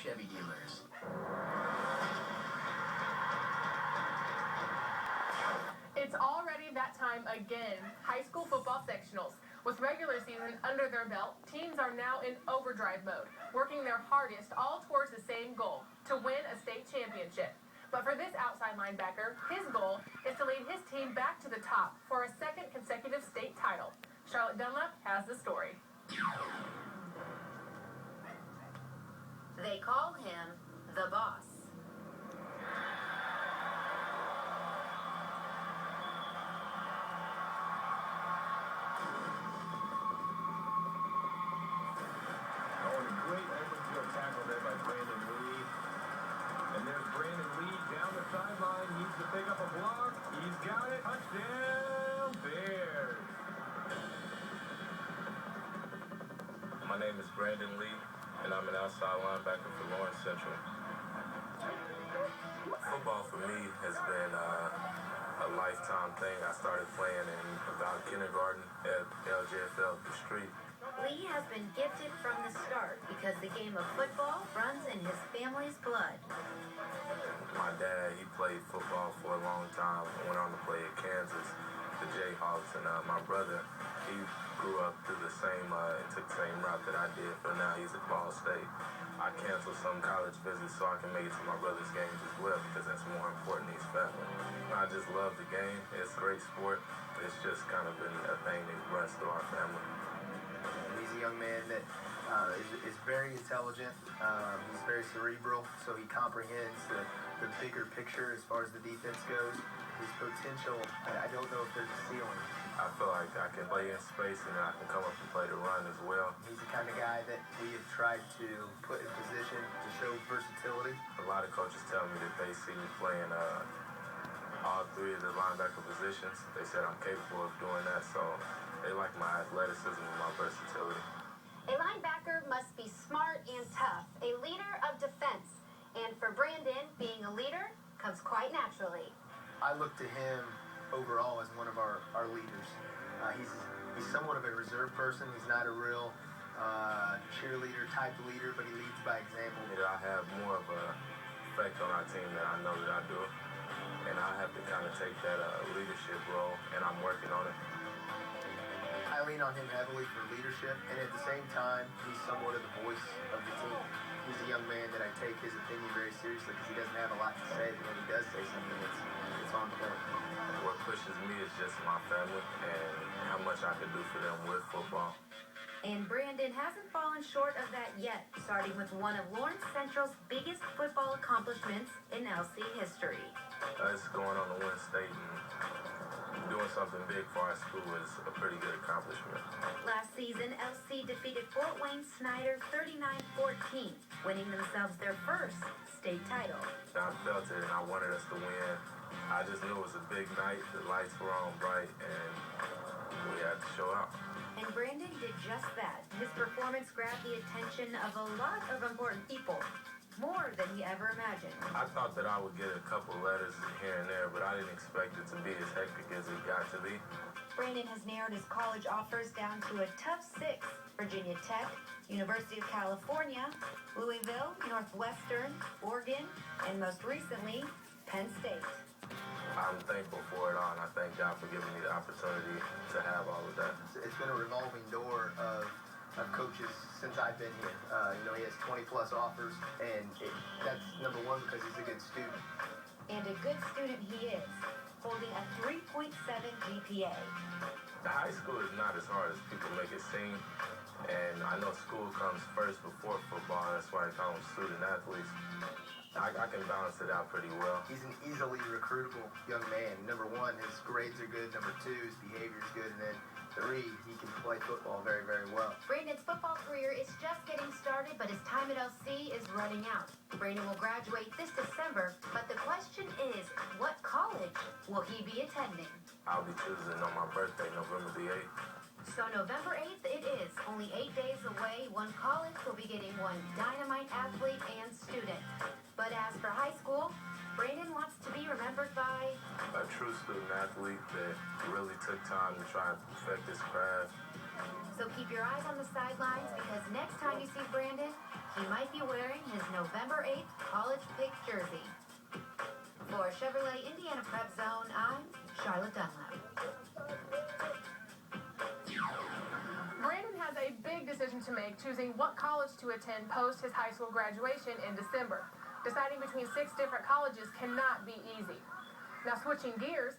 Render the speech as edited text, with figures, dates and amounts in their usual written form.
Chevy dealers. It's already that time again. High school football sectionals. With regular season under their belt, teams are now in overdrive mode, working their hardest all towards the same goal, to win a state championship. But for this outside linebacker, his goal is to lead his team back to the top for a second consecutive state title. Charlotte Dunlap has the story. They call him the boss. Pick up a block. He's got it. Touchdown, Bears. My name is Brandon Lee, and I'm an outside linebacker for Lawrence Central. Football for me has been a lifetime thing. I started playing in about kindergarten at LJFL The Street. Lee has been gifted from the start because the game of football runs in his family's blood. My dad, he played football for a long time. Went on to play at Kansas, the Jayhawks, and my brother, he grew up through the same, took the same route that I did, but now he's at Ball State. I canceled some college visits so I can make it to my brother's games as well because that's more important to his family. I just love the game. It's a great sport. It's just kind of been a thing that runs through our family. He's a young man that is very intelligent. He's very cerebral, so he comprehends the bigger picture as far as the defense goes. His potential, I don't know if there's a ceiling. I feel like I can play in space and I can come up and play the run as well. He's the kind of guy that we have tried to put in position to show versatility. A lot of coaches tell me that they see me playing all three of the linebacker positions. They said I'm capable of doing that, so they like my athleticism and my versatility. A linebacker must be smart and tough, a leader of defense. And for Brandon, being a leader comes quite naturally. I look to him overall as one of our leaders. He's somewhat of a reserved person. He's not a real cheerleader type leader, but he leads by example. I have more of an effect on our team than I know that I do. And I have to kind of take that leadership role, and I'm working on it. I lean on him heavily for leadership, and at the same time, he's somewhat of the voice of the team. He's a young man that I take his opinion very seriously because he doesn't have a lot to say, but when he does say something, it's on point. What pushes me is just my family and how much I can do for them with football. And Brandon hasn't fallen short of that yet, starting with one of Lawrence Central's biggest football accomplishments in LC history. It's going on to win state and doing something big for our school is a pretty good accomplishment. Last season, LC defeated Fort Wayne Snyder 39-14, winning themselves their first state title. I felt it and I wanted us to win. I just knew it was a big night, the lights were on bright, and we had to show out. And Brandon did just that. His performance grabbed the attention of a lot of important people, more than he ever imagined. I thought that I would get a couple letters here and there, but I didn't expect it to be as hectic as it got to be. Brandon has narrowed his college offers down to a tough 6: Virginia Tech, University of California, Louisville, Northwestern, Oregon, and most recently, Penn State. I'm thankful for it all, and I thank God for giving me the opportunity to have all of that. It's been a revolving door of coaches since I've been here. He has 20-plus offers, and that's number one because he's a good student. And a good student he is, holding a 3.7 GPA. The high school is not as hard as people make it seem, and I know school comes first before football. That's why I call them student athletes. I can balance it out pretty well. He's an easily recruitable young man. Number one, his grades are good. Number two, his behavior is good. And then three, he can play football very, very well. Brandon's football career is just getting started, but his time at LC is running out. Brandon will graduate this December, but the question is, what college will he be attending? I'll be choosing on my birthday, November the 8th. So November 8th it is. Only 8 days away, one college will be getting one dynamite athlete and student. But as for high school, Brandon wants to be remembered by a true student athlete that really took time to try and perfect his craft. So keep your eyes on the sidelines because next time you see Brandon, he might be wearing his November 8th college pick jersey. For Chevrolet Indiana Prep Zone, I'm Charlotte Dunlap. Brandon has a big decision to make, choosing what college to attend post his high school graduation in December. Deciding between 6 different colleges cannot be easy. Now, switching gears,